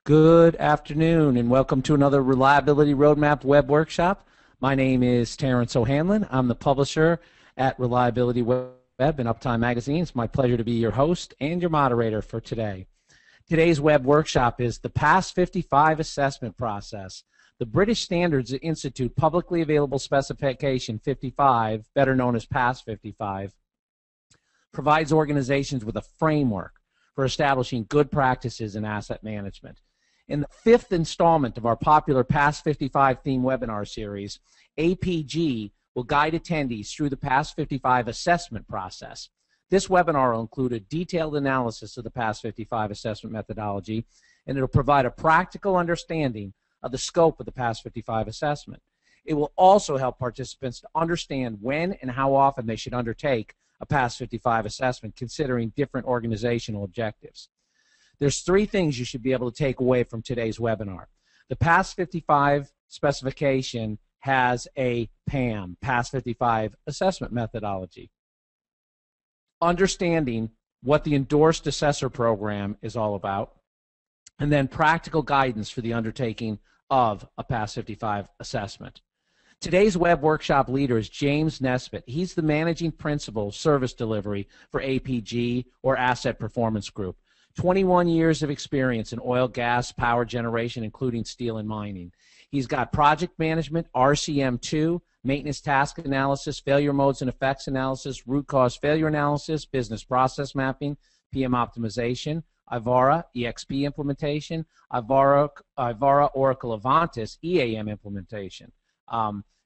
Good afternoon and welcome to another Reliability Roadmap web workshop. My name is Terrence O'Hanlon. I'm the publisher at Reliability Web and Uptime Magazine. It's my pleasure to be your host and your moderator for today. Today's web workshop is the PAS55 assessment process. The British Standards Institute publicly available specification 55, better known as PAS55, provides organizations with a framework for establishing good practices in asset management. In the fifth installment of our popular PAS55 theme webinar series, APG will guide attendees through the PAS55 assessment process. This webinar will include a detailed analysis of the PAS55 assessment methodology, and it will provide a practical understanding of the scope of the PAS55 assessment. It will also help participants to understand when and how often they should undertake a PAS55 assessment, considering different organizational objectives. There's three things you should be able to take away from today's webinar. The PAS55 specification has a PAM, PAS55 assessment methodology. Understanding what the endorsed assessor program is all about, and then practical guidance for the undertaking of a PAS55 assessment. Today's web workshop leader is James Nesbitt. He's the managing principal service delivery for APG, or Asset Performance Group. 21 years of experience in oil, gas, power generation, including steel and mining. He's got project management, RCM2, maintenance task analysis, failure modes and effects analysis, root cause failure analysis, business process mapping, PM optimization, Ivara, EXP implementation, Ivara Oracle Avantis, EAM implementation.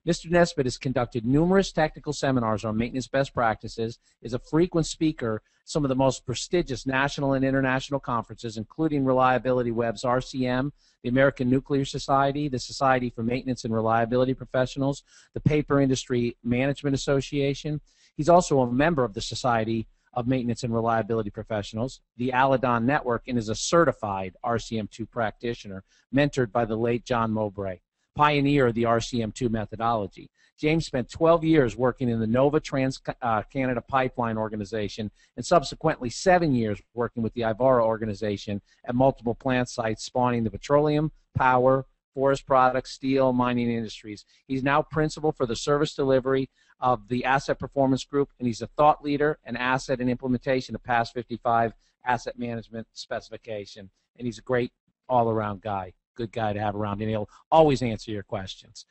Mr. Nesbitt has conducted numerous technical seminars on maintenance best practices, is a frequent speaker at some of the most prestigious national and international conferences, including Reliability Web's RCM, the American Nuclear Society, the Society for Maintenance and Reliability Professionals, the Paper Industry Management Association. He's also a member of the Society of Maintenance and Reliability Professionals, the Aladon Network, and is a certified RCM2 practitioner, mentored by the late John Mowbray, pioneer of the RCM2 methodology. James spent 12 years working in the Nova Trans-Canada Pipeline Organization and subsequently 7 years working with the Ivara organization at multiple plant sites spawning the petroleum, power, forest products, steel, mining industries. He's now principal for the service delivery of the Asset Performance Group, and he's a thought leader and asset and implementation of PAS55 asset management specification. And he's a great all-around guy. Good guy to have around, and he'll always answer your questions.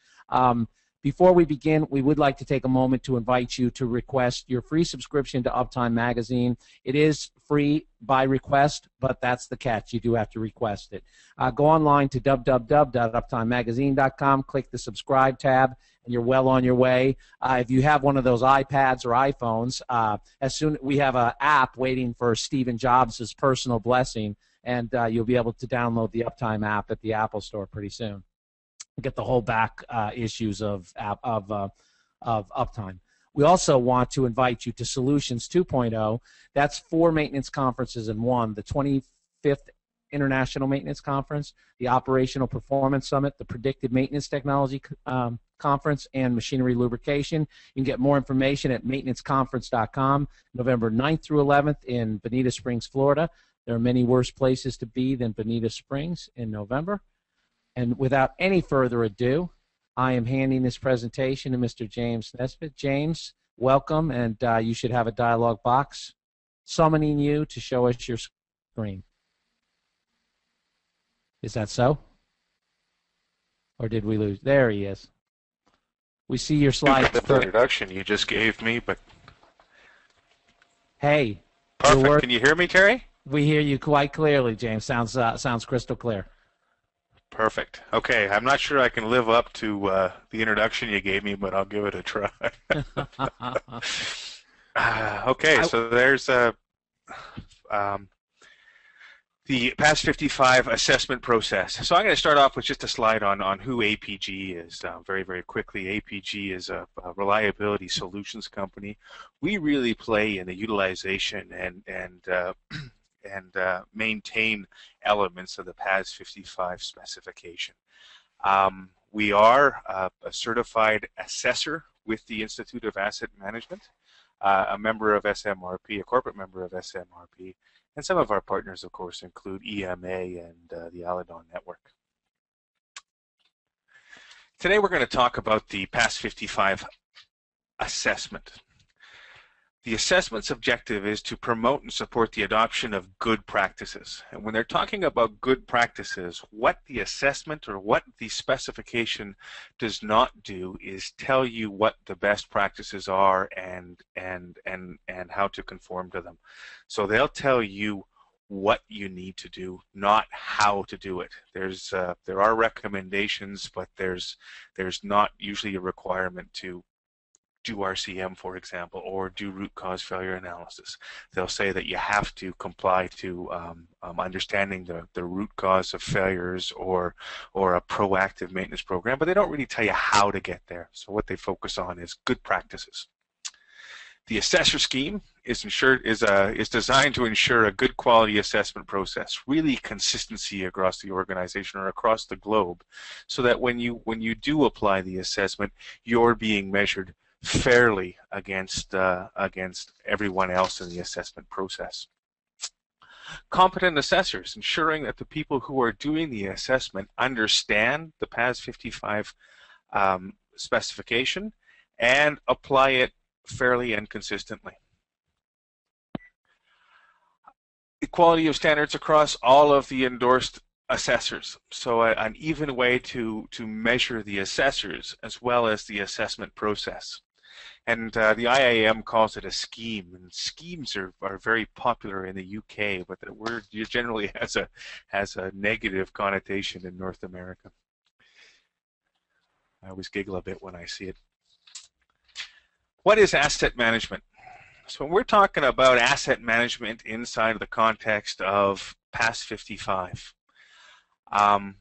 Before we begin, we would like to take a moment to invite you to request your free subscription to Uptime Magazine. It is free by request, but that's the catch. You do have to request it. Go online to www.uptimemagazine.com, click the subscribe tab, and you're well on your way. If you have one of those iPads or iPhones, we have an app waiting for Stephen Jobs' personal blessing, and you'll be able to download the Uptime app at the Apple Store pretty soon. Get the whole back issues of Uptime. We also want to invite you to Solutions 2.0. That's 4 maintenance conferences in one: the 25th International Maintenance Conference, the Operational Performance Summit, the Predictive Maintenance Technology Conference, and Machinery Lubrication. You can get more information at maintenanceconference.com, November 9th through 11th in Bonita Springs, Florida. There are many worse places to be than Bonita Springs in November. And without any further ado, I am handing this presentation to Mr. James Nesbitt. James, welcome, and you should have a dialog box summoning you to show us your screen. Is that so? Or did we lose? There he is. We see your slides. The introduction you just gave me, but... Hey. Perfect. Can you hear me, Terry? We hear you quite clearly, James. Sounds crystal clear. Perfect. Okay, I'm not sure I can live up to the introduction you gave me, but I'll give it a try. Okay, so there's the PAS55 assessment process. So I'm going to start off with just a slide on who APG is very, very quickly. APG is a reliability solutions company. We really play in the utilization and maintain elements of the PAS55 specification. We are a certified assessor with the Institute of Asset Management, a member of SMRP, a corporate member of SMRP, And some of our partners, of course, include EMA and the Aladon network. Today we're going to talk about the PAS55 assessment. The assessment's objective is to promote and support the adoption of good practices. And when they're talking about good practices, what the assessment or what the specification does not do is tell you what the best practices are and how to conform to them. So they'll tell you what you need to do, not how to do it. There are recommendations, but there's not usually a requirement to do RCM, for example, or do root cause failure analysis. They'll say that you have to comply to understanding the root cause of failures or a proactive maintenance program, but they don't really tell you how to get there. So what they focus on is good practices. The assessor scheme is designed to ensure a good quality assessment process, really consistency across the organization or across the globe, so that when you do apply the assessment, you're being measured fairly against everyone else in the assessment process. Competent assessors, ensuring that the people who are doing the assessment understand the PAS55 specification and apply it fairly and consistently. Equality of standards across all of the endorsed assessors, so an even way to measure the assessors as well as the assessment process. And the IAM calls it a scheme, and schemes are very popular in the UK, but the word generally has a negative connotation in North America. I always giggle a bit when I see it. What is asset management? So when we're talking about asset management inside of the context of PAS55, a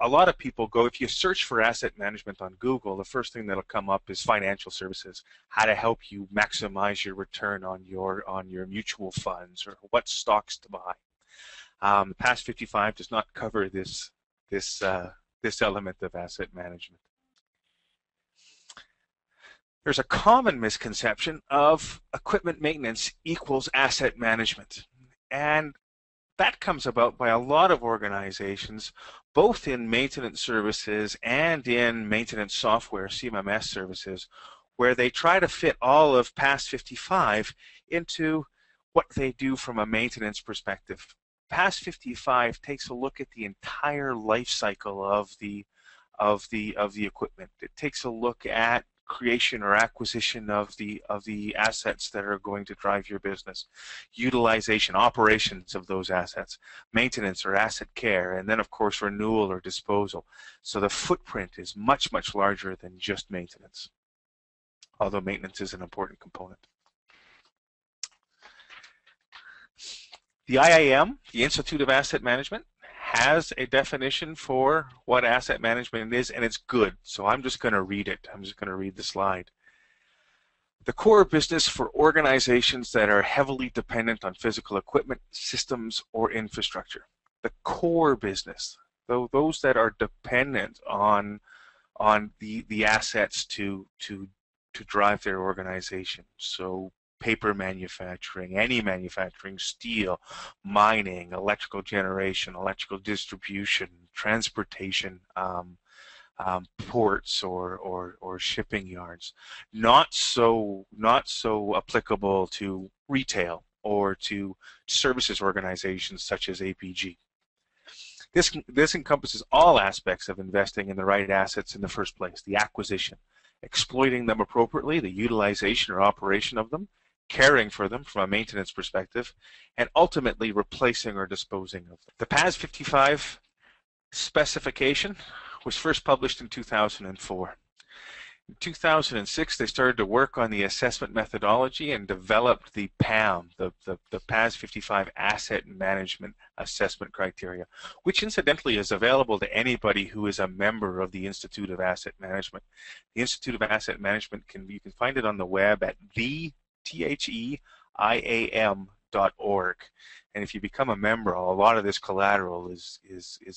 lot of people go, if you search for asset management on Google, the first thing that'll come up is financial services, how to help you maximize your return on your mutual funds, or what stocks to buy. PAS55 does not cover this element of asset management. There's a common misconception of equipment maintenance equals asset management, and that comes about by a lot of organizations, both in maintenance services and in maintenance software, CMMS services, where they try to fit all of PAS55 into what they do from a maintenance perspective. PAS55 takes a look at the entire life cycle of the equipment. It takes a look at creation or acquisition of the assets that are going to drive your business, utilization, operations of those assets, maintenance or asset care, and then of course renewal or disposal. So the footprint is much larger than just maintenance, although maintenance is an important component. The IAM, the Institute of Asset Management, has a definition for what asset management is, and it's good. So I'm just going to read it. I'm just going to read the slide. The core business for organizations that are heavily dependent on physical equipment, systems, or infrastructure. The core business, those that are dependent on the assets to drive their organization. So paper manufacturing, any manufacturing, steel, mining, electrical generation, electrical distribution, transportation, ports or shipping yards. Not so applicable to retail or to services organizations such as APG. This encompasses all aspects of investing in the right assets in the first place: the acquisition, exploiting them appropriately, the utilization or operation of them, caring for them from a maintenance perspective, and ultimately replacing or disposing of them. The PAS55 specification was first published in 2004. In 2006, they started to work on the assessment methodology and developed the PAM, the PAS55 Asset Management Assessment Criteria, which incidentally is available to anybody who is a member of the Institute of Asset Management. The Institute of Asset Management, you can find it on the web at theiam.org. And if you become a member, a lot of this collateral is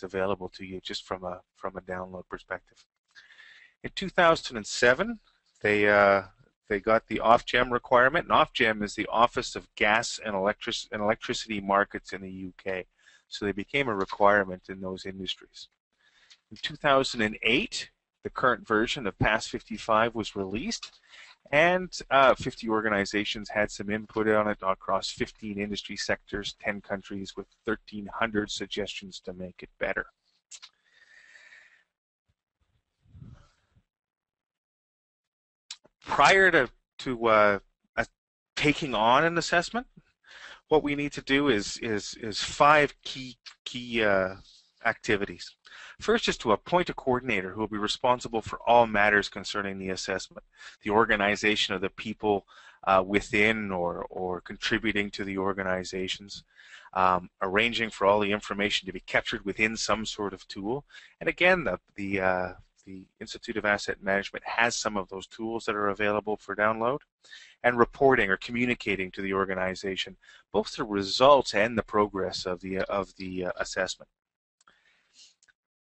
available to you just from a download perspective. In 2007, they they got the Ofgem requirement, and Ofgem is the Office of Gas and Electricity Markets in the UK. So they became a requirement in those industries. In 2008, the current version of PAS55 was released, and 50 organizations had some input on it across 15 industry sectors, 10 countries, with 1,300 suggestions to make it better. Prior to taking on an assessment, what we need to do is 5 key activities. First is to appoint a coordinator who will be responsible for all matters concerning the assessment, the organization of the people within or contributing to the organizations, arranging for all the information to be captured within some sort of tool. And again, the Institute of Asset Management has some of those tools that are available for download, and reporting or communicating to the organization both the results and the progress of the assessment.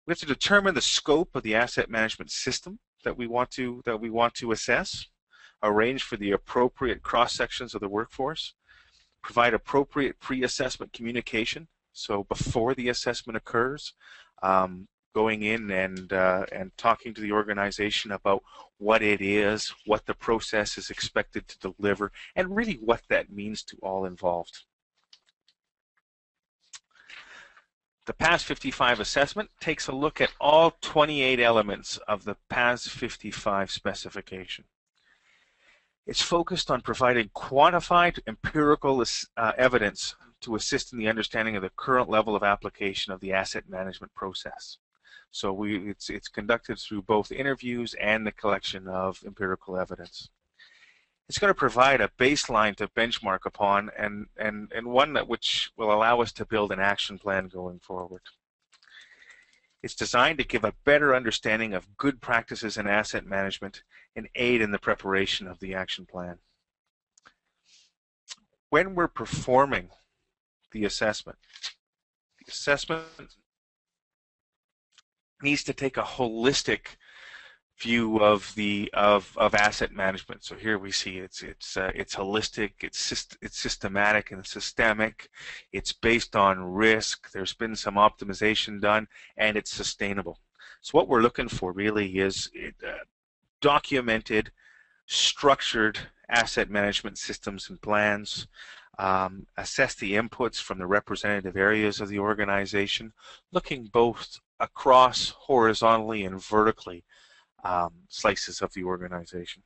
We have to determine the scope of the asset management system that we want to assess, arrange for the appropriate cross sections of the workforce, provide appropriate pre-assessment communication, so before the assessment occurs, going in and talking to the organization about what it is, what the process is expected to deliver, and really what that means to all involved. The PAS55 assessment takes a look at all 28 elements of the PAS55 specification. It's focused on providing quantified empirical evidence to assist in the understanding of the current level of application of the asset management process. So it's conducted through both interviews and the collection of empirical evidence. It's going to provide a baseline to benchmark upon, and one which will allow us to build an action plan going forward. It's designed to give a better understanding of good practices in asset management and aid in the preparation of the action plan. When we're performing the assessment needs to take a holistic view of asset management. So here we see it's holistic, it's systematic and systemic. It's based on risk. There's been some optimization done, and it's sustainable. So what we're looking for really is documented, structured asset management systems and plans. Assess the inputs from the representative areas of the organization, looking both across horizontally and vertically slices of the organization.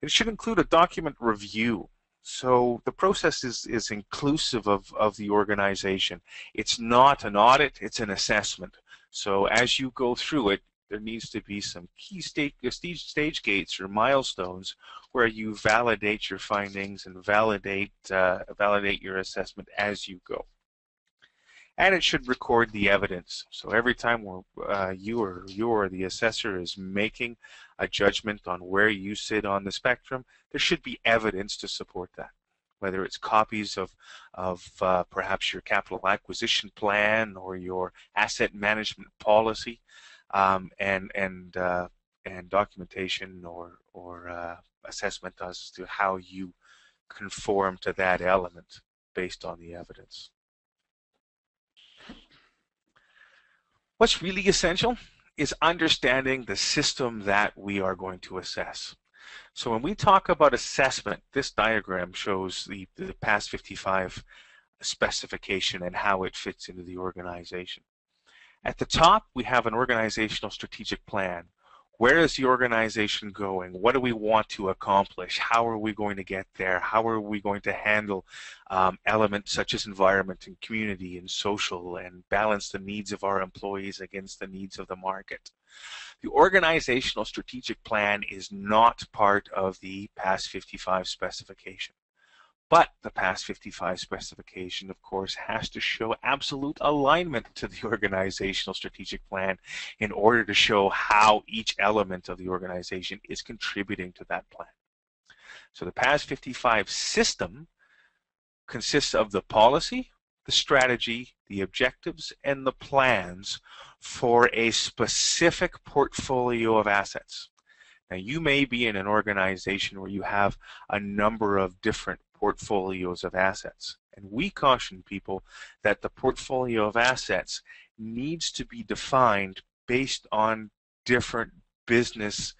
It should include a document review. So the process is inclusive of the organization. It's not an audit, it's an assessment. So as you go through it, there needs to be some key stage gates or milestones where you validate your findings and validate your assessment as you go. And it should record the evidence. So every time you or the assessor is making a judgment on where you sit on the spectrum, there should be evidence to support that. Whether it's copies of perhaps your capital acquisition plan or your asset management policy, and documentation or assessment as to how you conform to that element based on the evidence. What's really essential is understanding the system that we are going to assess. So when we talk about assessment, this diagram shows the PAS55 specification and how it fits into the organization. At the top, we have an organizational strategic plan. Where is the organization going? What do we want to accomplish? How are we going to get there? How are we going to handle elements such as environment and community and social, and balance the needs of our employees against the needs of the market? The organizational strategic plan is not part of the PAS55 specification. But the PAS55 specification, of course, has to show absolute alignment to the organizational strategic plan in order to show how each element of the organization is contributing to that plan. So the PAS55 system consists of the policy, the strategy, the objectives, and the plans for a specific portfolio of assets. Now, you may be in an organization where you have a number of different portfolios of assets. And we caution people that the portfolio of assets needs to be defined based on different business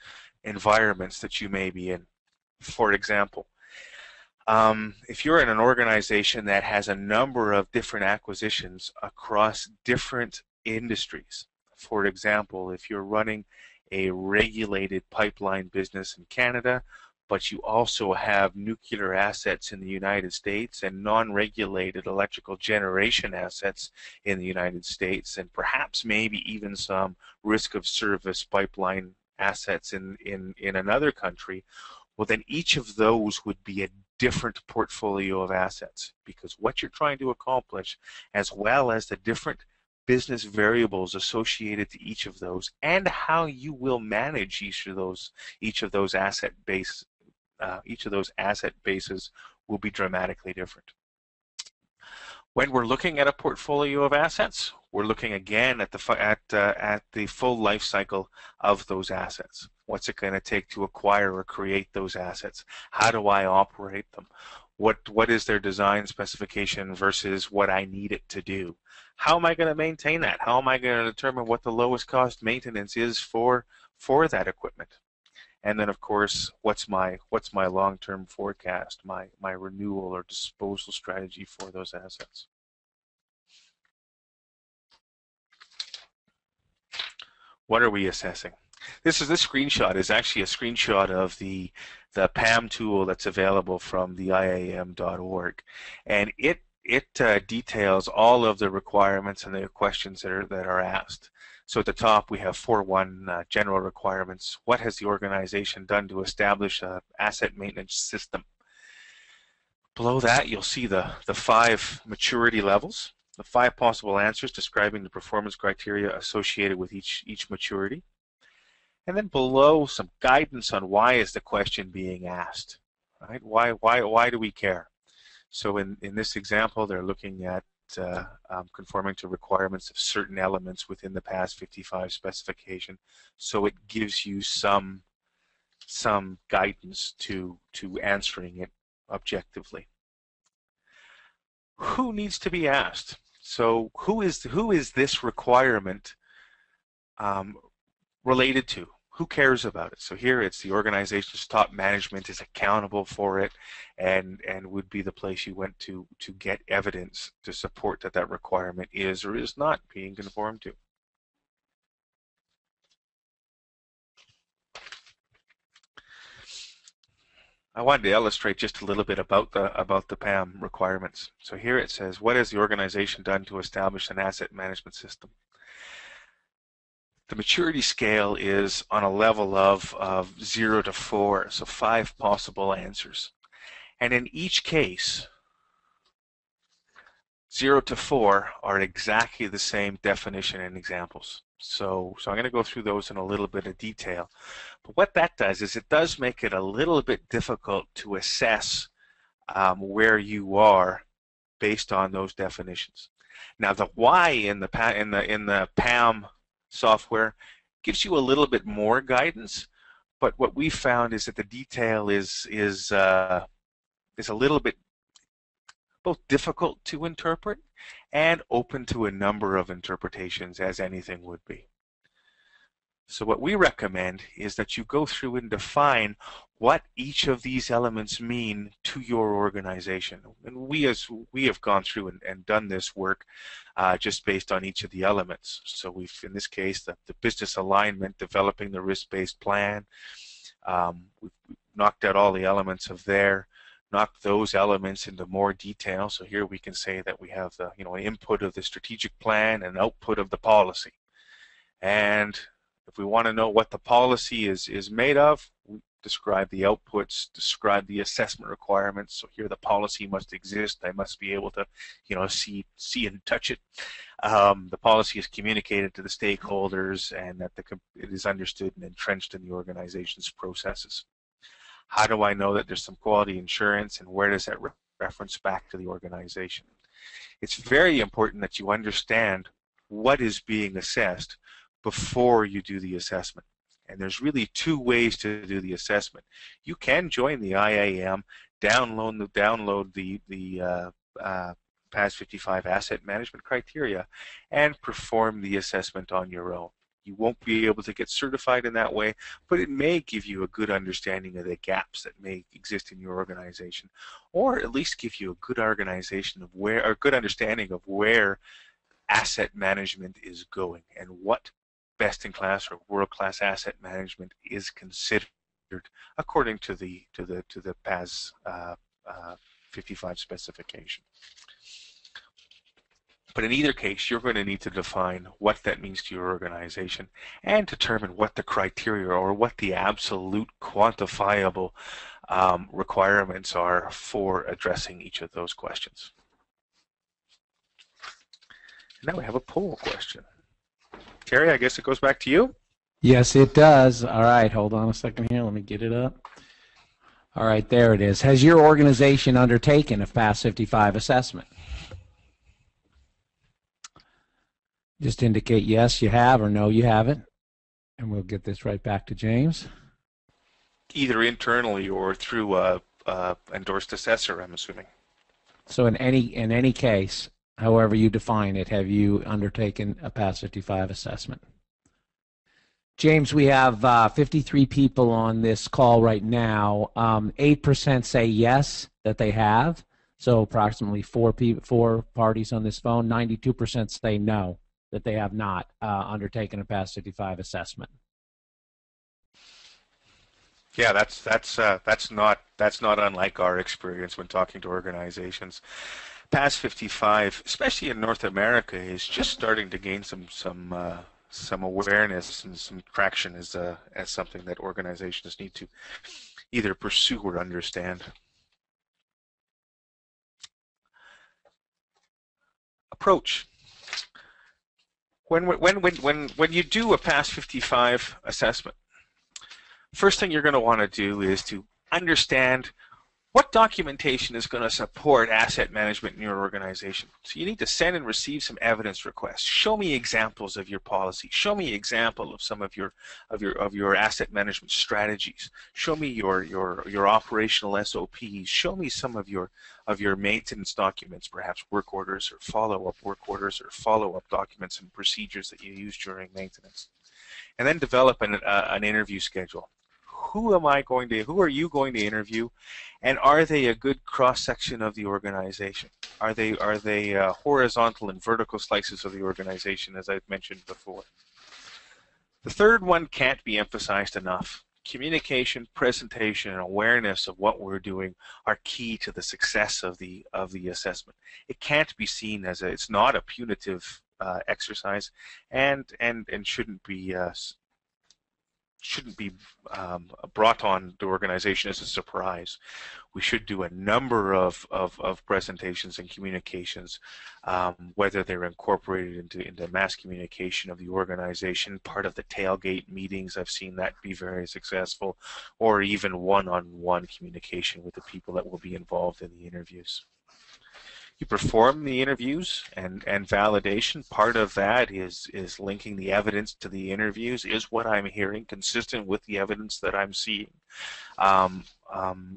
environments that you may be in. For example, if you're in an organization that has a number of different acquisitions across different industries, for example, if you're running a regulated pipeline business in Canada, but you also have nuclear assets in the United States and non-regulated electrical generation assets in the United States, and perhaps maybe even some risk of service pipeline assets in another country, well, then each of those would be a different portfolio of assets, because what you're trying to accomplish, as well as the different business variables associated to each of those, and how you will manage each of those asset bases will be dramatically different. When we're looking at a portfolio of assets, we're looking again at the full life cycle of those assets. What's it going to take to acquire or create those assets? How do I operate them? What is their design specification versus what I need it to do? How am I going to maintain that? How am I going to determine what the lowest cost maintenance is for that equipment? And then, of course, what's my long-term forecast, my renewal or disposal strategy for those assets? What are we assessing? This screenshot is actually a screenshot of the PAM tool that's available from the IAM.org, and it details all of the requirements and the questions that are asked. So at the top we have 4.1 general requirements. What has the organization done to establish an asset maintenance system? Below that you'll see the 5 maturity levels, the 5 possible answers describing the performance criteria associated with each maturity. And then below, some guidance on why is the question being asked, right? Why do we care? So in this example, they're looking at conforming to requirements of certain elements within the PAS55 specification. So it gives you some guidance to answering it objectively. Who needs to be asked? So who is this requirement related to? Who cares about it? So here it's the organization's top management is accountable for it, and would be the place you went to get evidence to support that requirement is or is not being conformed to. I wanted to illustrate just a little bit about the PAM requirements. So here it says, what has the organization done to establish an asset management system? The maturity scale is on a level of 0 to 4, so 5 possible answers. And in each case, 0 to 4 are exactly the same definition and examples. So I'm going to go through those in a little bit of detail. But what that does is it does make it a little bit difficult to assess where you are based on those definitions. Now the why in the PAM software gives you a little bit more guidance, but what we found is that the detail is a little bit both difficult to interpret and open to a number of interpretations, as anything would be. So what we recommend is that you go through and define what each of these elements mean to your organization. And we have gone through and done this work just based on each of the elements. So we've, in this case, the business alignment, developing the risk-based plan. We've knocked out all the elements of there, knocked those elements into more detail. So here we can say that we have the input of the strategic plan and output of the policy. And if we want to know what the policy is made of, we describe the outputs, describe the assessment requirements. So here the policy must exist. I must be able to see and touch it. The policy is communicated to the stakeholders, and that it is understood and entrenched in the organization's processes. How do I know that there's some quality assurance, and where does that reference back to the organization? It's very important that you understand what is being assessed before you do the assessment. And there's really two ways to do the assessment. You can join the IAM, download the PAS55 asset management criteria, and perform the assessment on your own. You won't be able to get certified in that way, but it may give you a good understanding of the gaps that may exist in your organization, or at least give you a good organization of where, or good understanding of where asset management is going and what best-in-class or world-class asset management is considered according to the PAS55 specification. But in either case, you're going to need to define what that means to your organization and determine what the criteria or what the absolute quantifiable requirements are for addressing each of those questions. Now we have a poll question. Terry, I guess it goes back to you. Yes, it does. All right, hold on a second here. Let me get it up. All right, there it is. Has your organization undertaken a PAS55 assessment? Just indicate yes, you have, or no, you haven't. And we'll get this right back to James. Either internally or through a endorsed assessor, I'm assuming. So in any case, however you define it, have you undertaken a PAS55 assessment? James, we have 53 people on this call right now. 8% say yes, that they have. So approximately four parties on this phone. 92% say no, that they have not undertaken a PAS55 assessment. Yeah, that's not unlike our experience when talking to organizations. PAS55, especially in North America, is just starting to gain some awareness and some traction as something that organizations need to either pursue or understand. Approach. When you do a PAS55 assessment, first thing you're going to want to do is to understand what documentation is going to support asset management in your organization. So you need to send and receive some evidence requests. Show me examples of your policy. Show me an example of some of your asset management strategies. Show me your operational SOPs. Show me some of your maintenance documents, perhaps work orders or follow-up work orders or follow-up documents and procedures that you use during maintenance. And then develop an interview schedule. Who are you going to interview, and are they a good cross-section of the organization? Are they horizontal and vertical slices of the organization, as I've mentioned before? The third one can't be emphasized enough. Communication, presentation, and awareness of what we're doing are key to the success of the assessment. It can't be seen as it's not a punitive exercise, and shouldn't be brought on the organization as a surprise. We should do a number of presentations and communications, whether they're incorporated into mass communication of the organization, part of the tailgate meetings. I've seen that be very successful, or even one-on-one communication with the people that will be involved in the interviews. You perform the interviews and validation. Part of that is linking the evidence to the interviews. Is what I'm hearing consistent with the evidence that I'm seeing?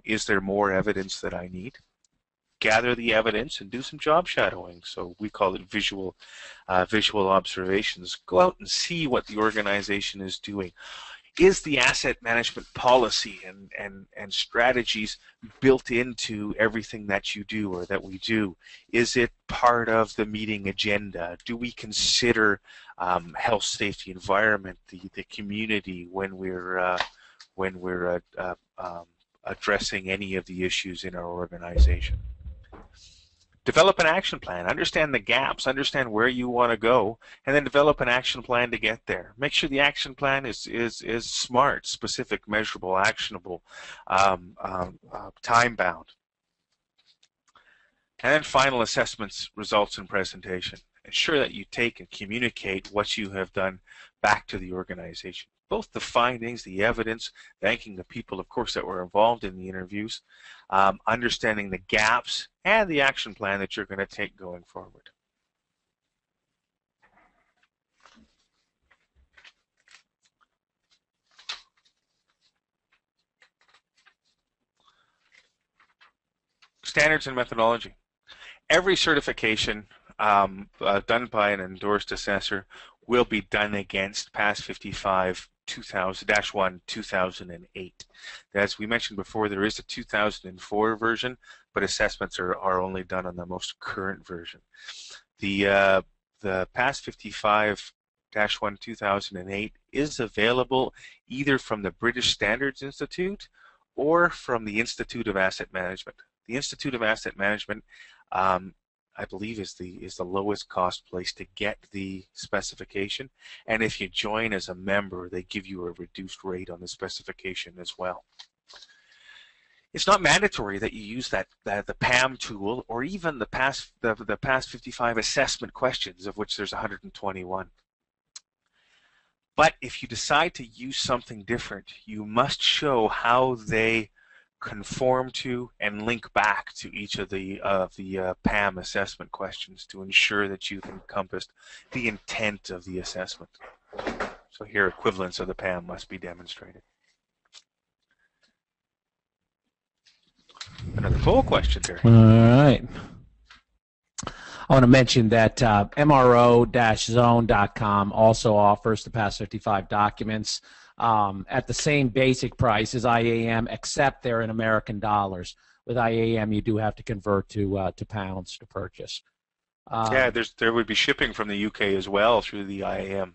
Is there more evidence that I need? Gather the evidence and do some job shadowing. So we call it visual observations. Go out and see what the organization is doing. Is the asset management policy and strategies built into everything that you do or that we do? Is it part of the meeting agenda? Do we consider health, safety, environment, the community when we're addressing any of the issues in our organization? Develop an action plan. Understand the gaps. Understand where you want to go, and then develop an action plan to get there. Make sure the action plan is smart, specific, measurable, actionable, time-bound. And then final assessments, results, and presentation. Ensure that you take and communicate what you have done back to the organization. Both the findings, the evidence, thanking the people, of course, that were involved in the interviews, understanding the gaps, and the action plan that you're going to take going forward. Standards and methodology. Every certification done by an endorsed assessor will be done against PAS55 2000-1-2008. As we mentioned before, there is a 2004 version, but assessments are only done on the most current version. The PAS55-1-2008 is available either from the British Standards Institute or from the Institute of Asset Management. The Institute of Asset Management, I believe, is the lowest cost place to get the specification, and if you join as a member, they give you a reduced rate on the specification as well. It's not mandatory that you use the PAM tool or even the PAS55 assessment questions, of which there's 121. But if you decide to use something different, you must show how they conform to and link back to each of the PAM assessment questions to ensure that you've encompassed the intent of the assessment. So here, equivalence of the PAM must be demonstrated. Another poll question, Terry. All right. I want to mention that MRO-zone.com also offers the PAS55 documents at the same basic price as IAM, except they're in American dollars. With IAM, you do have to convert to pounds to purchase. Yeah, there would be shipping from the UK as well through the IAM.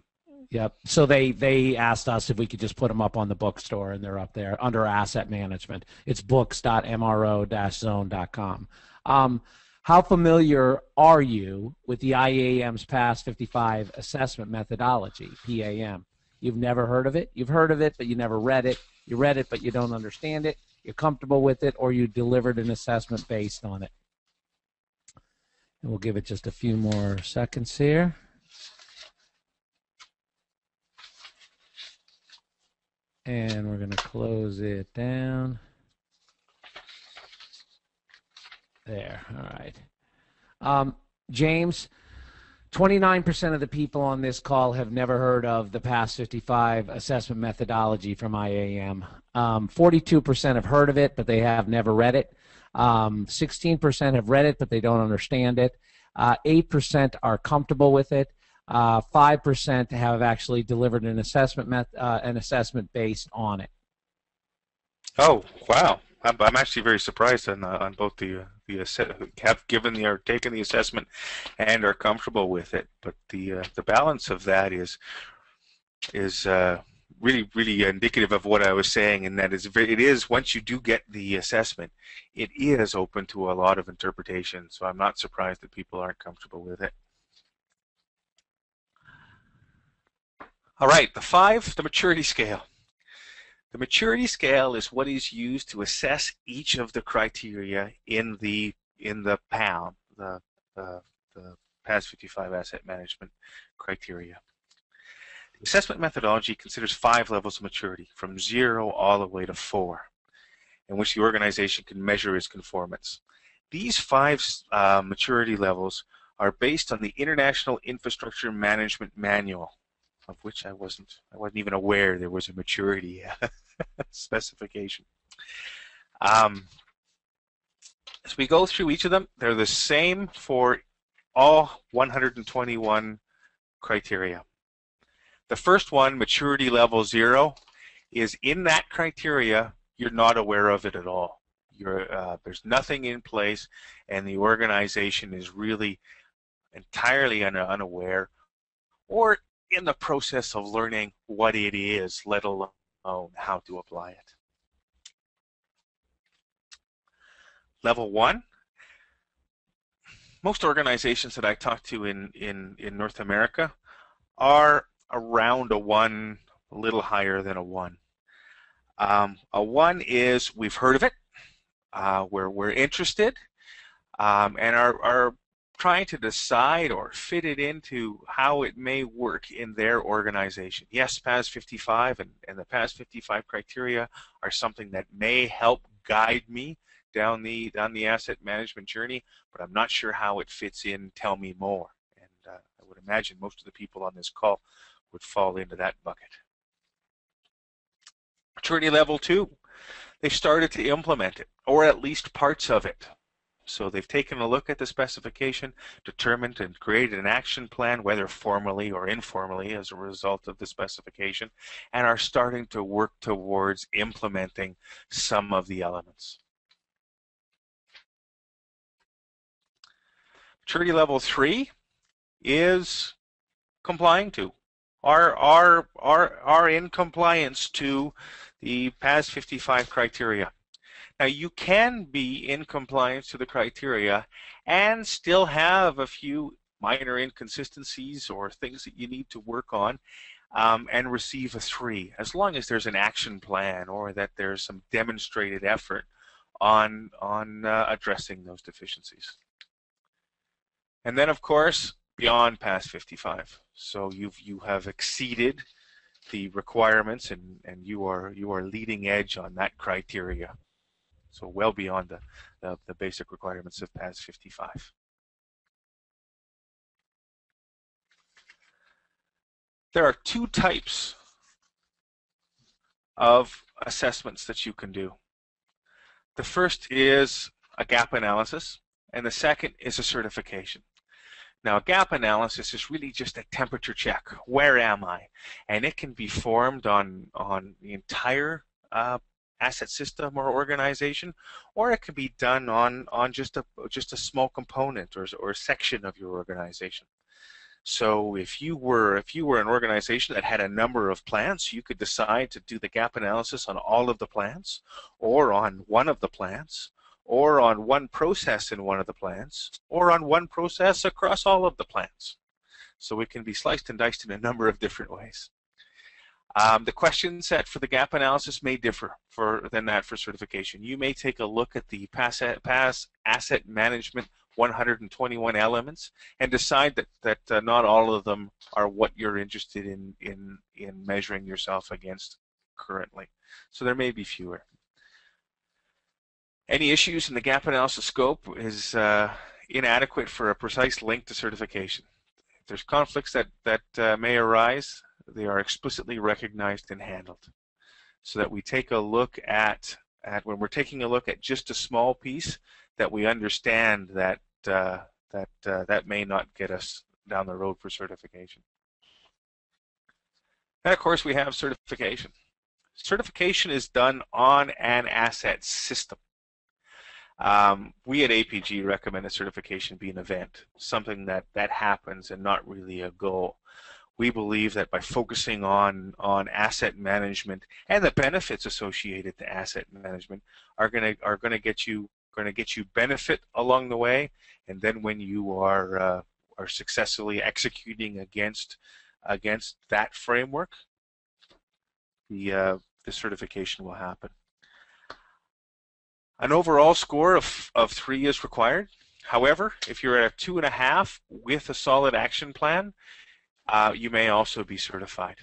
Yep. So they asked us if we could just put them up on the bookstore, and they're up there under asset management. It's books.mro-zone.com. How familiar are you with the IAM's PAS55 assessment methodology, PAM? You've never heard of it? You've heard of it, but you never read it. You read it, but you don't understand it. You're comfortable with it, or you delivered an assessment based on it. And we'll give it just a few more seconds here. And we're going to close it down. There, all right. James, 29% of the people on this call have never heard of the PAS55 assessment methodology from IAM. 42% have heard of it, but they have never read it. 16% have read it, but they don't understand it. 8% are comfortable with it. 5% have actually delivered an assessment based on it. Oh, wow! I'm actually very surprised on both have taken the assessment and are comfortable with it. But the balance of that is really indicative of what I was saying, and that it is once you do get the assessment, it is open to a lot of interpretation. So I'm not surprised that people aren't comfortable with it. All right, the maturity scale. The maturity scale is what is used to assess each of the criteria in the PAM, the PAS55 asset management criteria. The assessment methodology considers 5 levels of maturity, from 0 all the way to 4, in which the organization can measure its conformance. These 5 maturity levels are based on the International Infrastructure Management Manual, of which I wasn't even aware there was a maturity specification. As we go through each of them, they're the same for all 121 criteria. The first one, maturity level 0, is in that criteria. You're not aware of it at all. There's nothing in place, and the organization is really entirely unaware, or in the process of learning what it is, let alone how to apply it. Level 1, most organizations that I talk to in North America are around a 1, a little higher than a 1. A 1 is we've heard of it, we're interested, and are trying to decide or fit it into how it may work in their organization. Yes, PAS55 and the PAS55 criteria are something that may help guide me down the asset management journey, but I'm not sure how it fits in. Tell me more. And I would imagine most of the people on this call would fall into that bucket. Maturity level 2, they've started to implement it, or at least parts of it. So they've taken a look at the specification, determined and created an action plan, whether formally or informally as a result of the specification, and are starting to work towards implementing some of the elements. Maturity level 3 is complying to, are in compliance to the PAS55 criteria. Now, you can be in compliance to the criteria and still have a few minor inconsistencies or things that you need to work on and receive a 3, as long as there's an action plan or that there's some demonstrated effort on addressing those deficiencies. And then, of course, beyond PAS55. So you have exceeded the requirements and you are leading edge on that criteria. So well beyond the basic requirements of PAS55. There are 2 types of assessments that you can do. The first is a gap analysis, and the second is a certification. Now, a gap analysis is really just a temperature check. Where am I? And it can be formed on the entire asset system or organization, or it can be done on just a small component or section of your organization. So if you were an organization that had a number of plants, you could decide to do the gap analysis on all of the plants, or on one of the plants, or on one process in one of the plants, or on one process across all of the plants. So it can be sliced and diced in a number of different ways. The question set for the gap analysis may differ than that for certification. You may take a look at the PAS Asset Management 121 elements and decide that not all of them are what you're interested in measuring yourself against currently. So there may be fewer. Any issues in the gap analysis scope is inadequate for a precise link to certification. If there's conflicts that may arise, they are explicitly recognized and handled, so that we take a look at when we're taking a look at just a small piece, that we understand that that may not get us down the road for certification. And of course, we have certification. Certification is done on an asset system. We at APG recommend a certification be an event, something that happens and not really a goal. We believe that by focusing on asset management and the benefits associated to asset management are going to get you benefit along the way, and then when you are successfully executing against that framework, the certification will happen. An overall score of 3 is required. However, if you're at a 2.5 with a solid action plan, you may also be certified.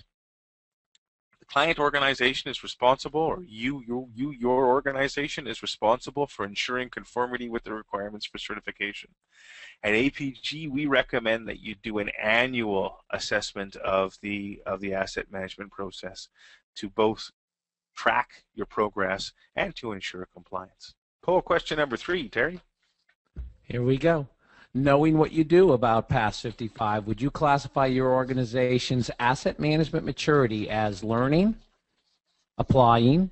The client organization is responsible, or your organization is responsible for ensuring conformity with the requirements for certification. At APG, we recommend that you do an annual assessment of the asset management process to both track your progress and to ensure compliance. Poll question number 3, Terry. Here we go. Knowing what you do about PAS55, would you classify your organization's asset management maturity as learning, applying,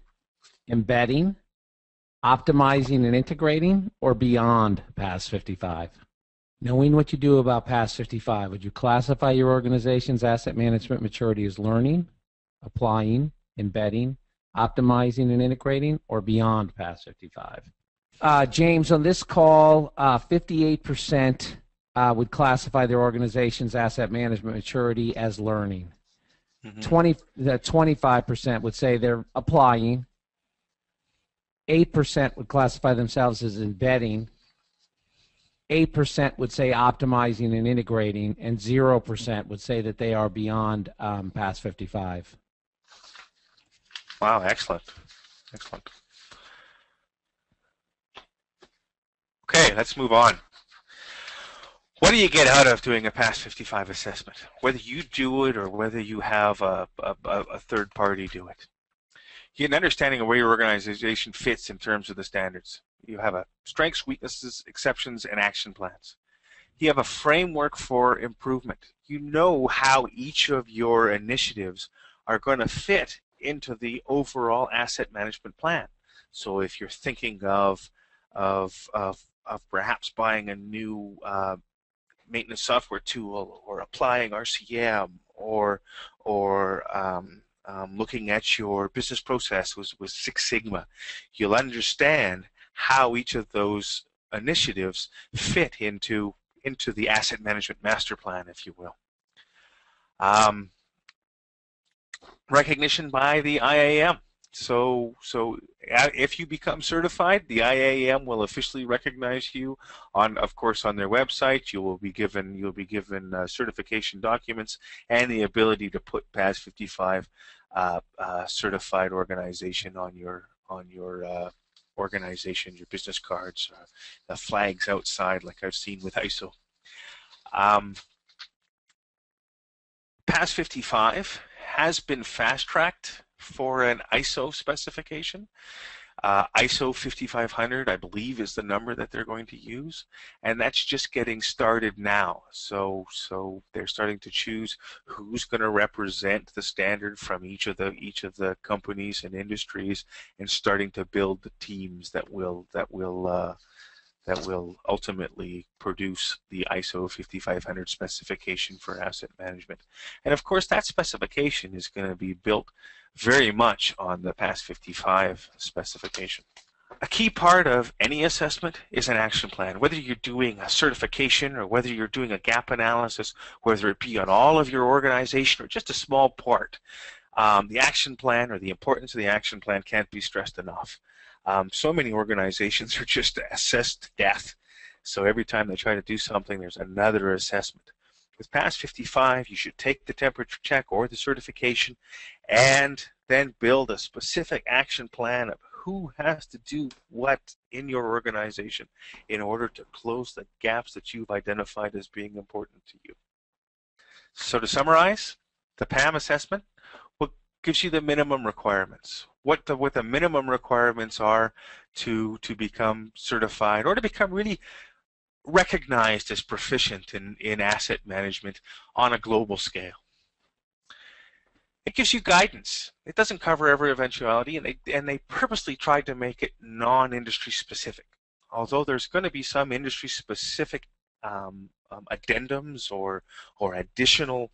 embedding, optimizing and integrating, or beyond PAS55? Knowing what you do about PAS55, would you classify your organization's asset management maturity as learning, applying, embedding, optimizing and integrating, or beyond PAS55? James, on this call, 58% would classify their organization's asset management maturity as learning. 25% would say they're applying. 8% would classify themselves as embedding. 8% would say optimizing and integrating, and 0% would say that they are beyond PAS55. Wow, excellent. Excellent. Okay, let's move on. What do you get out of doing a PAS55 assessment? Whether you do it or whether you have a third party do it. You get an understanding of where your organization fits in terms of the standards. You have a strengths, weaknesses, exceptions, and action plans. You have a framework for improvement. You know how each of your initiatives are going to fit into the overall asset management plan. So if you're thinking of perhaps buying a new maintenance software tool, or applying RCM, or looking at your business process with Six Sigma, you'll understand how each of those initiatives fit into the asset management master plan, if you will. Recognition by the IAM. So if you become certified, the IAM will officially recognize you of course, on their website. You'll be given certification documents and the ability to put PAS55 certified organization on your organization, your business cards, the flags outside, like I've seen with ISO. PAS55 has been fast-tracked for an ISO specification. ISO 5500, I believe, is the number that they're going to use, and that's just getting started now. So they're starting to choose who's going to represent the standard from each of the companies and industries, and starting to build the teams that will ultimately produce the ISO 5500 specification for asset management. And of course, that specification is going to be built very much on the PAS55 specification. A key part of any assessment is an action plan. Whether you're doing a certification or whether you're doing a gap analysis, whether it be on all of your organization or just a small part, the action plan, or the importance of the action plan, can't be stressed enough. So many organizations are just assessed to death. So every time they try to do something, there's another assessment. With PAS55, you should take the temperature check or the certification and then build a specific action plan of who has to do what in your organization in order to close the gaps that you've identified as being important to you. So to summarize, the PAM assessment gives you the minimum requirements. What the minimum requirements are to become certified, or to become really recognized as proficient in asset management on a global scale. It gives you guidance. It doesn't cover every eventuality, and they purposely tried to make it non-industry specific. Although there's going to be some industry specific addendums or additional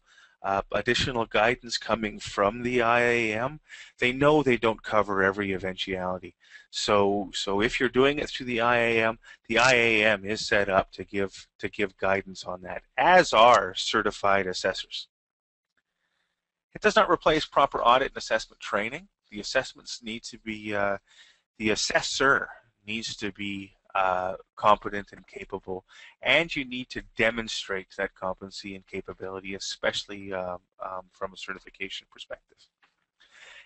guidance coming from the IAM, they know they don't cover every eventuality. So if you're doing it through the IAM is set up to give guidance on that, as are certified assessors. It does not replace proper audit and assessment training. The assessments need to be, the assessor needs to be competent and capable, and you need to demonstrate that competency and capability, especially from a certification perspective.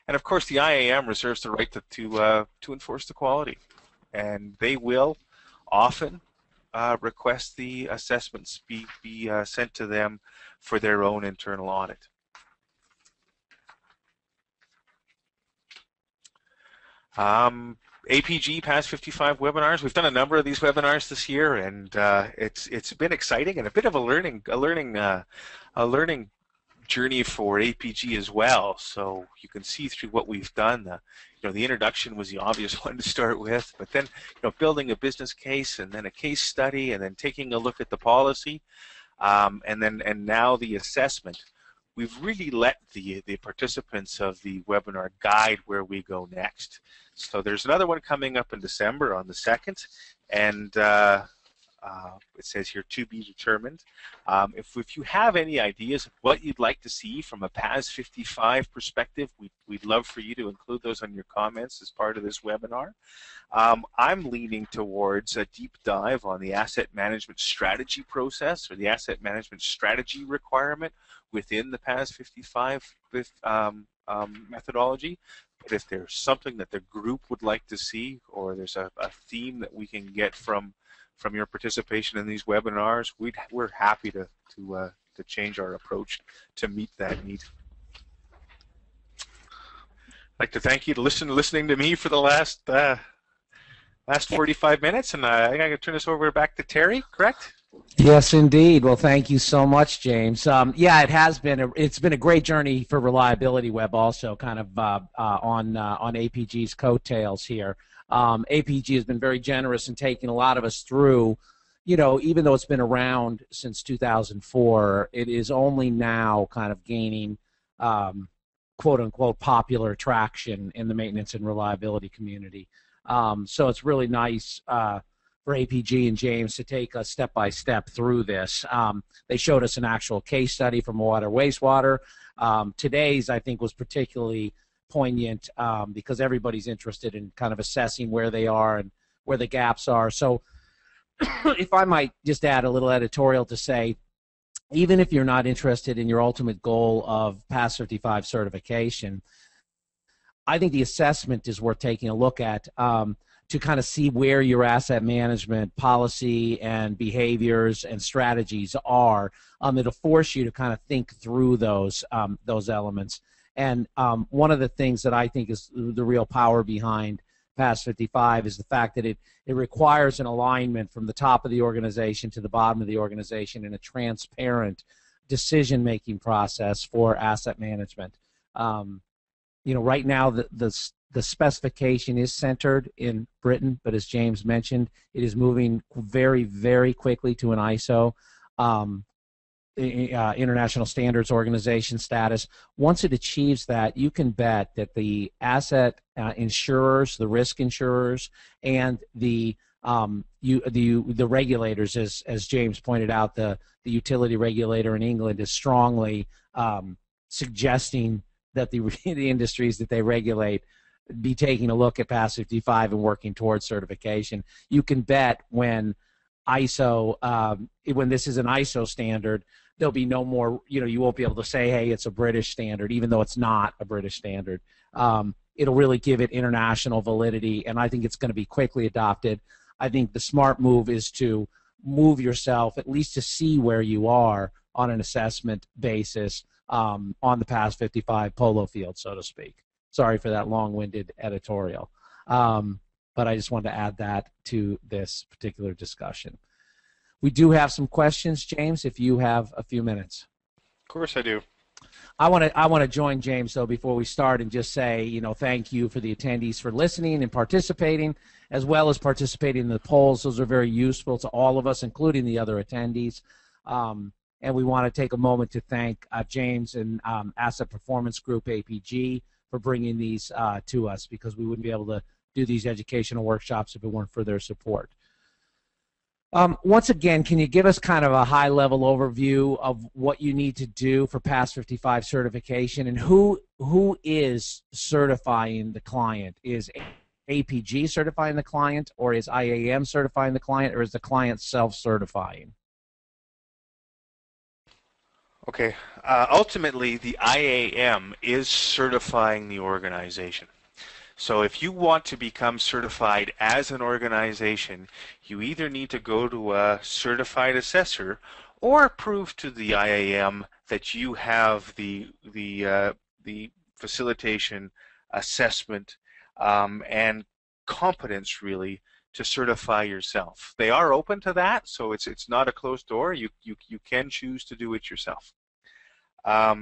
And of course, the IAM reserves the right to enforce the quality, and they will often request the assessments be sent to them for their own internal audit. APG PAS55 webinars. We've done a number of these webinars this year, and it's been exciting and a bit of a learning journey for APG as well. So you can see through what we've done. The introduction was the obvious one to start with, but then building a business case, and then a case study, and then taking a look at the policy, and now the assessment. We've really let the participants of the webinar guide where we go next. So there's another one coming up in December on the 2nd, and it says here, to be determined. If you have any ideas of what you'd like to see from a PAS55 perspective, we'd love for you to include those on your comments as part of this webinar. I'm leaning towards a deep dive on the asset management strategy process, or the asset management strategy requirement within the PAS55 methodology. But if there's something that the group would like to see, or there's a theme that we can get from your participation in these webinars, we're happy to change our approach to meet that need. I'd like to thank you for listening to me for the last last 45 minutes, and I think I can turn this over back to Terry, correct? Yes, indeed. Well, thank you so much, James. Yeah, it has been. It's been a great journey for Reliability Web, also kind of on APG's coattails here. APG has been very generous in taking a lot of us through. You know, even though it's been around since 2004, it is only now kind of gaining quote unquote popular traction in the maintenance and reliability community. So it's really nice. For APG and James to take us step by step through this. They showed us an actual case study from water wastewater. Today's, I think, was particularly poignant because everybody's interested in kind of assessing where they are and where the gaps are. So if I might just add a little editorial to say, even if you're not interested in your ultimate goal of PAS55 certification, I think the assessment is worth taking a look at. To kind of see where your asset management policy and behaviors and strategies are. It'll force you to kind of think through those elements. And one of the things that I think is the real power behind PAS55 is the fact that it requires an alignment from the top of the organization to the bottom of the organization in a transparent decision-making process for asset management. You know, right now the specification is centered in Britain, but as James mentioned, it is moving very, very quickly to an ISO, International Standards Organization status. Once it achieves that, you can bet that the asset insurers, the risk insurers, and the regulators, as James pointed out, the utility regulator in England is strongly suggesting that the industries that they regulate be taking a look at PAS55 and working towards certification. You can bet when ISO, when this is an ISO standard, there'll be no more, you know, you won't be able to say, hey, it's a British standard, even though it's not a British standard. It'll really give it international validity, and I think it's going to be quickly adopted. I think the smart move is to move yourself, at least to see where you are on an assessment basis on the PAS55 polo field, so to speak. Sorry for that long-winded editorial, but I just wanted to add that to this particular discussion. We do have some questions, James, if you have a few minutes. Of course I do. I want to join James, though, before we start and just say, you know, thank you for the attendees for listening and participating, as well as participating in the polls. Those are very useful to all of us, including the other attendees. And we want to take a moment to thank James and Asset Performance Group, APG, for bringing these to us, because we wouldn't be able to do these educational workshops if it weren't for their support. Once again, can you give us kind of a high-level overview of what you need to do for PAS55 certification, and who is certifying the client? Is APG certifying the client, or is IAM certifying the client, or is the client self-certifying? Okay. Ultimately, the IAM is certifying the organization. So if you want to become certified as an organization, you either need to go to a certified assessor or prove to the IAM that you have the facilitation, assessment, and competence, really, to certify yourself. They are open to that, so it's not a closed door. You can choose to do it yourself. I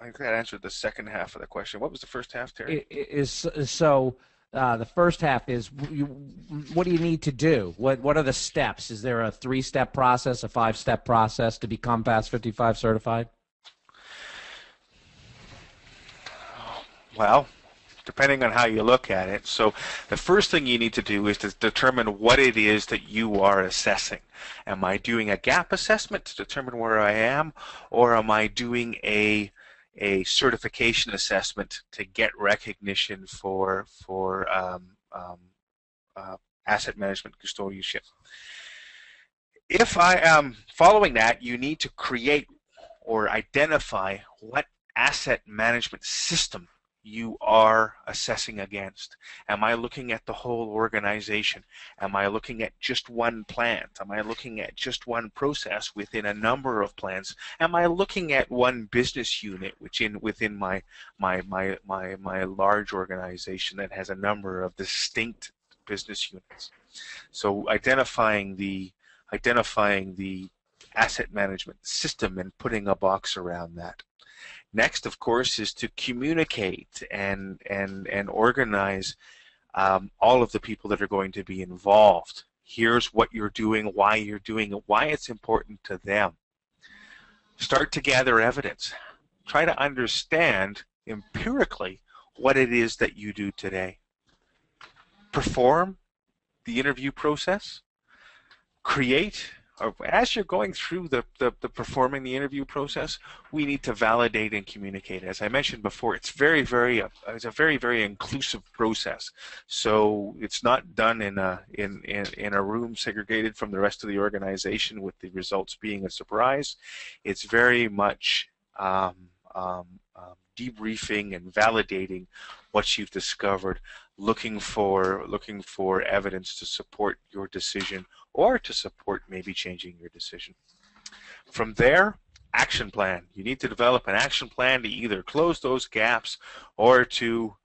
think that answered the second half of the question. What was the first half, Terry? The first half is, what do you need to do? What are the steps? Is there a 3-step process, a 5-step process to become PAS55 certified? Well, depending on how you look at it. So the first thing you need to do is to determine what it is that you are assessing. Am I doing a gap assessment to determine where I am, or am I doing a certification assessment to get recognition for asset management custodianship? If I am following that, you need to create or identify what asset management system you are assessing against? Am I looking at the whole organization? Am I looking at just one plant? Am I looking at just one process within a number of plants? Am I looking at one business unit within my large organization that has a number of distinct business units? So identifying the asset management system and putting a box around that. Next, of course, is to communicate and organize all of the people that are going to be involved. Here's what you're doing, why you're doing it, why it's important to them. Start to gather evidence. Try to understand empirically what it is that you do today. Perform the interview process. Create. As you're going through the performing the interview process, we need to validate and communicate. As I mentioned before, it's it's a very inclusive process. So it's not done in a room segregated from the rest of the organization with the results being a surprise. It's very much debriefing and validating what you've discovered, looking for evidence to support your decision or to support maybe changing your decision. From there, action plan. You need to develop an action plan to either close those gaps or to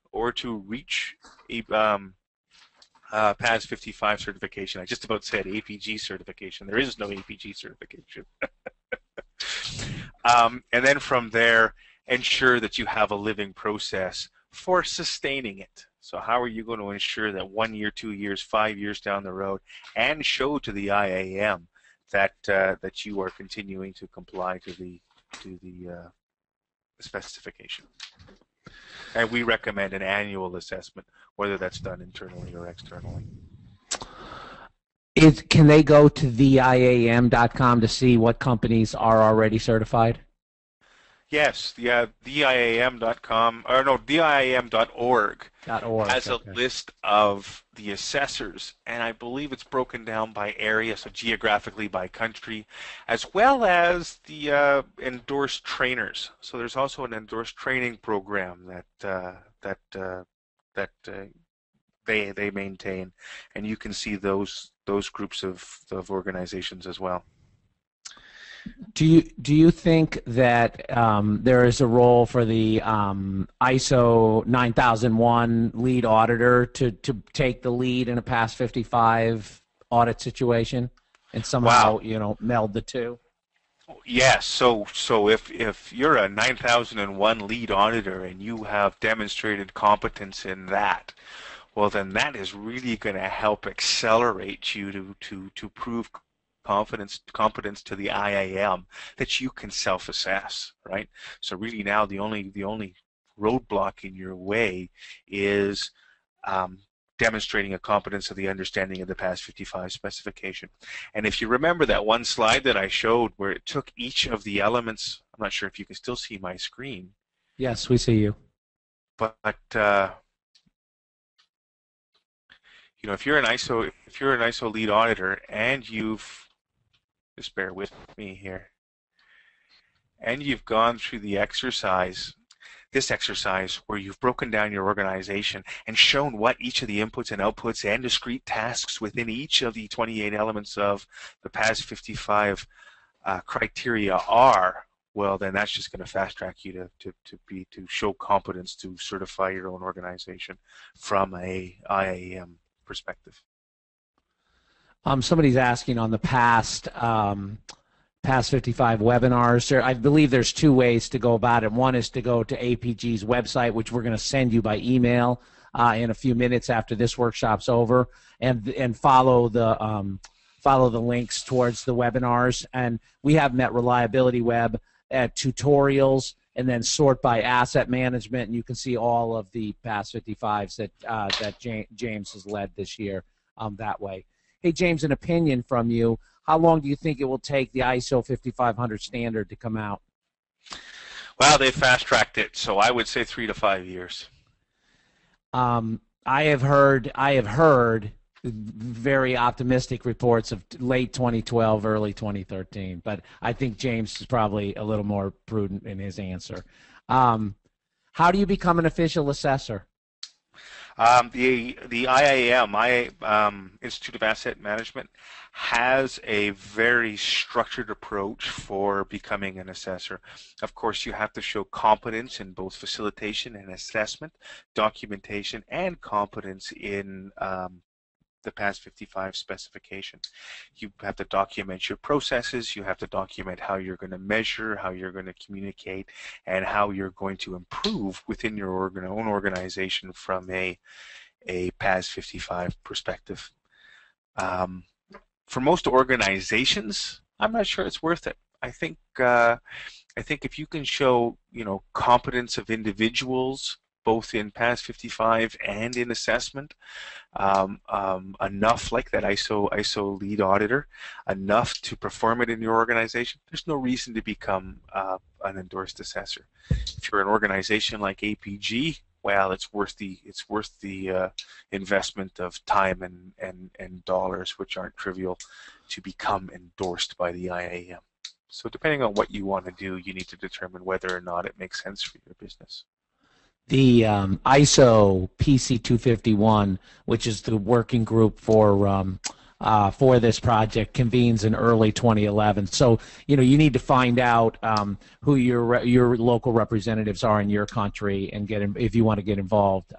reach a PAS55 certification. I just about said APG certification. There is no APG certification. And then from there, ensure that you have a living process for sustaining it. So how are you going to ensure that 1 year, 2 years, 5 years down the road, and show to the IAM that you are continuing to comply to the specification? And we recommend an annual assessment, whether that's done internally or externally. Can they go to theiam.com to see what companies are already certified? Yes, theiam.com, or no, theiam.org has a list of the assessors, and I believe it's broken down by area, so geographically by country, as well as the endorsed trainers. So there's also an endorsed training program that they maintain, and you can see those groups of organizations as well. Do you think that there is a role for the ISO 9001 lead auditor to take the lead in a PAS55 audit situation and somehow meld the two? Yes. So if you're a 9001 lead auditor and you have demonstrated competence in that, well, then that is really going to help accelerate you to prove competence to the IAM that you can self-assess, right? So really now the only roadblock in your way is demonstrating a competence of the understanding of the PAS55 specification. And if you remember that one slide that I showed where it took each of the elements, I'm not sure if you can still see my screen. Yes, we see you. But if you're an ISO lead auditor and just bear with me here, and you've gone through this exercise where you've broken down your organization and shown what each of the inputs and outputs and discrete tasks within each of the 28 elements of the PAS55 criteria are, well, then that's just going to fast track you to show competence to certify your own organization from a IAM perspective. Somebody's asking on the past PAS55 webinars. I believe there's two ways to go about it. One is to go to APG's website, which we're going to send you by email in a few minutes after this workshop's over, and follow the links towards the webinars. And we have Met Reliability Web at tutorials, and then sort by asset management, and you can see all of the PAS55s that James has led this year that way. Hey, James, an opinion from you. How long do you think it will take the ISO 5500 standard to come out? Well, they fast-tracked it, so I would say 3 to 5 years. I have heard very optimistic reports of late 2012, early 2013, but I think James is probably a little more prudent in his answer. How How do you become an official assessor? The IAM, Institute of Asset Management, has a very structured approach for becoming an assessor. Of course, you have to show competence in both facilitation and assessment, documentation, and competence in the PAS55 specification. You have to document your processes, you have to document how you're going to measure, how you're going to communicate, and how you're going to improve within your own organization from a PAS55 perspective. For most organizations, I'm not sure it's worth it. I think if you can show, competence of individuals both in PAS55 and in assessment, enough like that ISO lead auditor, enough to perform it in your organization, there's no reason to become an endorsed assessor. If you're an organization like APG, well, it's worth the investment of time and dollars, which aren't trivial, to become endorsed by the IAM. So depending on what you want to do, you need to determine whether or not it makes sense for your business. The ISO PC251, which is the working group for this project, convenes in early 2011. So you need to find out who your local representatives are in your country and if you want to get involved,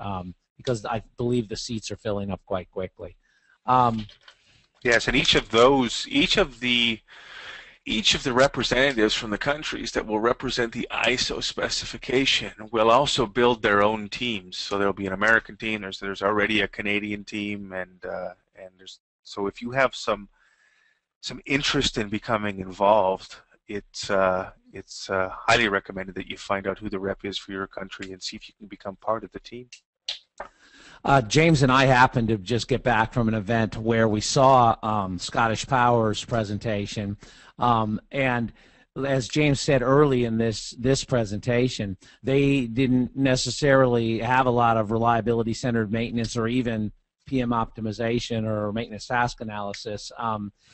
because I believe the seats are filling up quite quickly. Yes, and each of the representatives from the countries that will represent the ISO specification will also build their own teams. So there'll be an American team. There's already a Canadian team, and so if you have some interest in becoming involved, it's highly recommended that you find out who the rep is for your country and see if you can become part of the team. James and I happened to just get back from an event where we saw Scottish Power's presentation, and as James said early in this presentation, they didn't necessarily have a lot of reliability-centered maintenance or even PM optimization or maintenance task analysis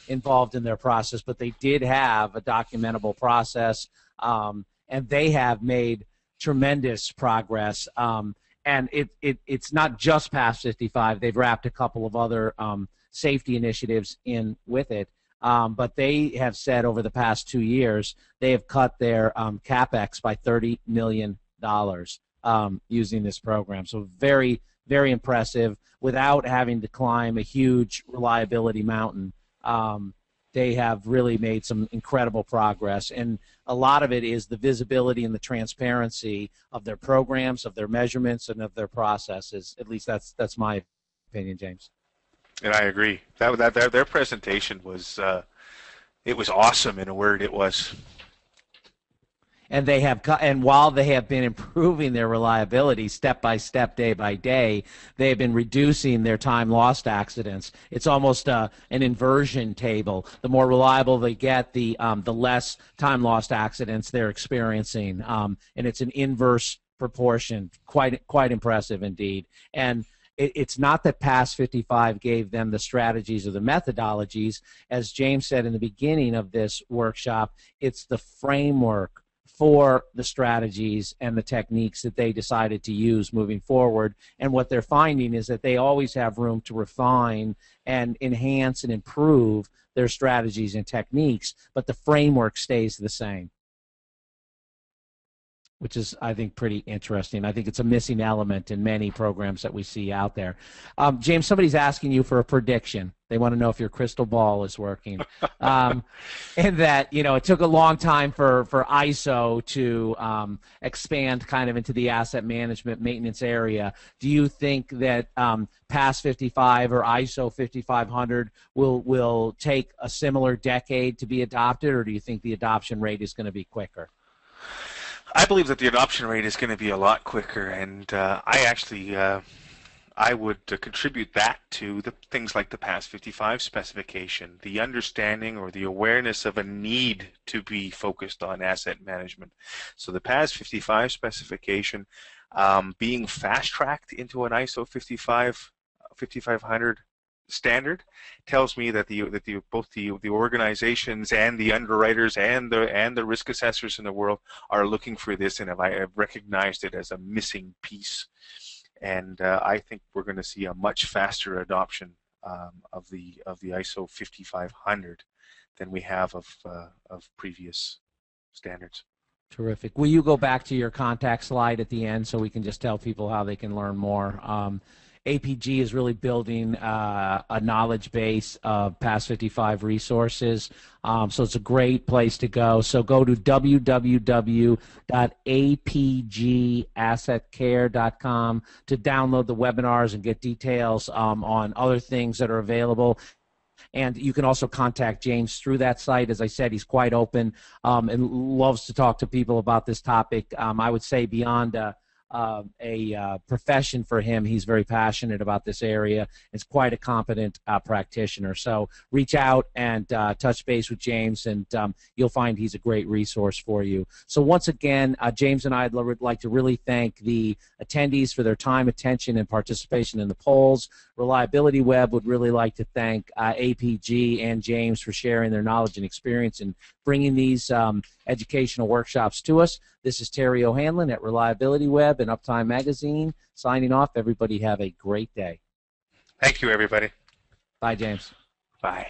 involved in their process, but they did have a documentable process, and they have made tremendous progress. And it's not just PAS55. They've wrapped a couple of other safety initiatives in with it. But they have said over the past 2 years they have cut their CapEx by $30 million using this program. So very, very impressive without having to climb a huge reliability mountain. They have really made some incredible progress, and a lot of it is the visibility and the transparency of their programs, of their measurements, and of their processes. At least that's my opinion, James. And I agree. Their presentation was it was awesome in a word. It was. And they have, and while they have been improving their reliability step by step, day by day, they have been reducing their time lost accidents. It's almost an inversion table. The more reliable they get, the less time lost accidents they're experiencing, and it's an inverse proportion. Quite impressive indeed. And it's not that PAS55 gave them the strategies or the methodologies. As James said in the beginning of this workshop, it's the framework for the strategies and the techniques that they decided to use moving forward. And what they're finding is that they always have room to refine and enhance and improve their strategies and techniques, but the framework stays the same, which is, I think, pretty interesting. I think it's a missing element in many programs that we see out there. James, somebody's asking you for a prediction. They want to know if your crystal ball is working. And that, it took a long time for ISO to expand kind of into the asset management maintenance area. Do you think that PAS55 or ISO 5500 will take a similar decade to be adopted, or do you think the adoption rate is going to be quicker? I believe that the adoption rate is going to be a lot quicker, and I would contribute that to the things like the PAS55 specification, the understanding or the awareness of a need to be focused on asset management. So the PAS55 specification being fast-tracked into an ISO 5500 standard tells me that both the organizations and the underwriters and the risk assessors in the world are looking for this, and have recognized it as a missing piece. And I think we're going to see a much faster adoption of the ISO 5500 than we have of previous standards. Terrific. Will you go back to your contact slide at the end so we can just tell people how they can learn more? APG is really building a knowledge base of PAS55 resources, so it's a great place to go. So go to www.apgassetcare.com to download the webinars and get details on other things that are available. And you can also contact James through that site. As I said, he's quite open and loves to talk to people about this topic. I would say beyond a profession for him, he's very passionate about this area. It's quite a competent practitioner. So reach out and touch base with James, and you'll find he's a great resource for you. So once again, James and I would like to really thank the attendees for their time, attention, and participation in the polls. Reliability Web would really like to thank APG and James for sharing their knowledge and experience in bringing these educational workshops to us. This is Terry O'Hanlon at Reliability Web and Uptime Magazine signing off. Everybody have a great day. Thank you, everybody. Bye, James. Bye.